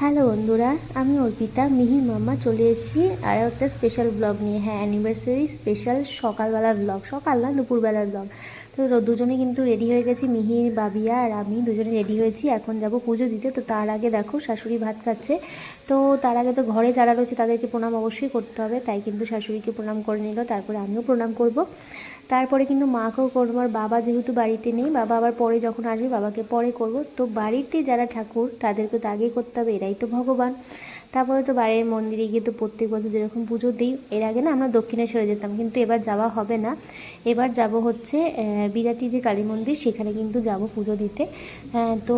Hello বন্ধুরা, আমি অর্পিতা মিহির মাম্মা চলে এসেছি আর একটা স্পেশাল ব্লগ নিয়ে। হ্যাঁ, অ্যানিভার্সারি স্পেশাল সকালবেলার ব্লগ, সকাল না দুপুরবেলার ব্লগ। তো দুজনে কিন্তু রেডি হয়ে গেছি, মিহির, বাবিয়া আর আমি দুজনে রেডি হয়েছি। এখন যাব পুজো দিতে। তো তার আগে দেখো শাশুড়ি ভাত খাচ্ছে। তো তার আগে তো ঘরে যারা রয়েছে তাদেরকে প্রণাম অবশ্যই করতে হবে, তাই কিন্তু শাশুড়িকে প্রণাম করে নিল, তারপরে আমিও প্রণাম করব। তারপরে কিন্তু মাকেও করবো। আর বাবা যেহেতু বাড়িতে নেই, বাবা আবার পরে যখন আসবে বাবাকে পরে করব। তো বাড়িতে যারা ঠাকুর তাদেরকে তো আগে করতে হবে, এরাই তো ভগবান। তারপরে তো বাড়ির মন্দিরে গিয়ে তো প্রত্যেক বছর যেরকম পুজো দিই, এর আগে না আমরা দক্ষিণেশ্বরে যেতাম, কিন্তু এবার যাওয়া হবে না। এবার যাব হচ্ছে বিরাটি যে কালী মন্দির, সেখানে কিন্তু যাব পুজো দিতে। তো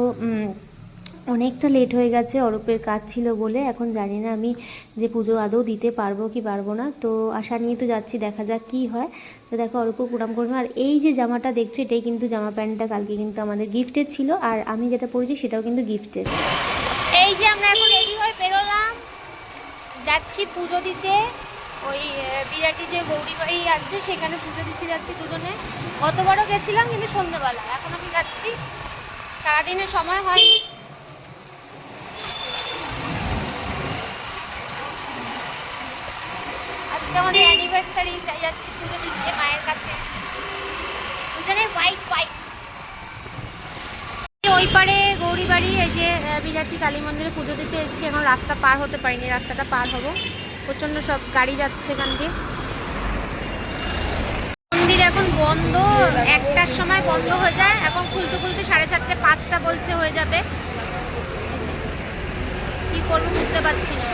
অনেকটা লেট হয়ে গেছে, অরূপের কাজ ছিল বলে। এখন জানি না আমি যে পুজো আদৌ দিতে পারবো কি পারবো না। তো আশা নিয়ে তো যাচ্ছি, দেখা যাক কী হয়। তো দেখো অরূপও প্রণাম করবে। আর এই যে জামাটা দেখছো, এটাই কিন্তু জামা প্যান্টটা কালকে কিন্তু আমাদের গিফটের ছিল, আর আমি যেটা পরেছি সেটাও কিন্তু গিফটের। এই যে আমরা এখন রেডি হয়ে বেরোলাম, যাচ্ছি পুজো দিতে। ওই বিরাটি যে গৌরী বাড়ি আছে সেখানে পুজো দিতে যাচ্ছি দুজনে। গতবারও গেছিলাম কিন্তু সন্ধ্যাবেলা, এখন আমি যাচ্ছি, সারাদিনের সময় হয়নি। আজকে আমাদের অ্যানিভার্সারি, তাই যাচ্ছি পুজো দিতে মায়ের কাছে। দুজনে হোয়াইট হোয়াইট। ওই পারে গৌরী বাড়ি, এই যে বিরাটি কালী মন্দিরে পুজো দিতে এসেছি। এখন রাস্তা পার হতে পারিনি, রাস্তাটা পার হব। প্রচণ্ড সব গাড়ি যাচ্ছে এখান দিয়ে। মন্দির এখন বন্ধ, 1টার সময় বন্ধ হয়ে যায়। এখন খুলতে খুলতে 4:30 5টা বলছে হয়ে যাবে। কি করবো বুঝতে পারছি না।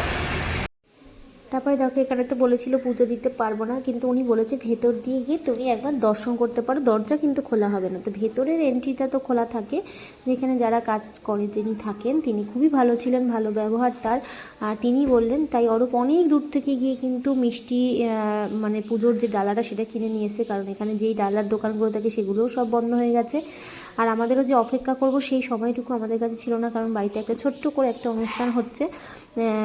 তারপরে দেখো এখানে তো বলেছিল পুজো দিতে পারবো না, কিন্তু উনি বলেছে ভেতর দিয়ে গিয়ে তুমি একবার দর্শন করতে পারো, দরজা কিন্তু খোলা হবে না। তো ভেতরের এন্ট্রিটা তো খোলা থাকে, যেখানে যারা কাজ করে যিনি থাকেন তিনি খুবই ভালো ছিলেন, ভালো ব্যবহার তার। আর তিনি বললেন, তাই অরূপ অনেক দূর থেকে গিয়ে কিন্তু মিষ্টি মানে পুজোর যে ডালাটা সেটা কিনে নিয়ে এসে, কারণ এখানে যেই ডালার দোকানগুলো থাকে সেগুলোও সব বন্ধ হয়ে গেছে। আর আমাদেরও যে অপেক্ষা করব সেই সময়টুকু আমাদের কাছে ছিল না, কারণ বাড়িতে একটা ছোট্ট করে একটা অনুষ্ঠান হচ্ছে,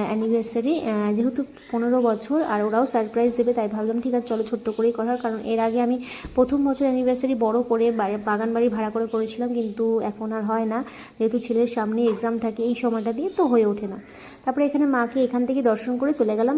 অ্যানিভার্সারি, যেহেতু 15 বছর, আর ওরাও সারপ্রাইজ দেবে, তাই ভাবলাম ঠিক আছে চলো ছোট্ট করেই করার। কারণ এর আগে আমি প্রথম বছর অ্যানিভার্সারি বড় করে বাগান বাড়ি ভাড়া করে করেছিলাম, কিন্তু এখন আর হয় না, যেহেতু ছেলের সামনে এক্সাম থাকে এই সময়টা দিয়ে, তো হয়ে ওঠে না। তারপরে এখানে মাকে এখান থেকে দর্শন করে চলে গেলাম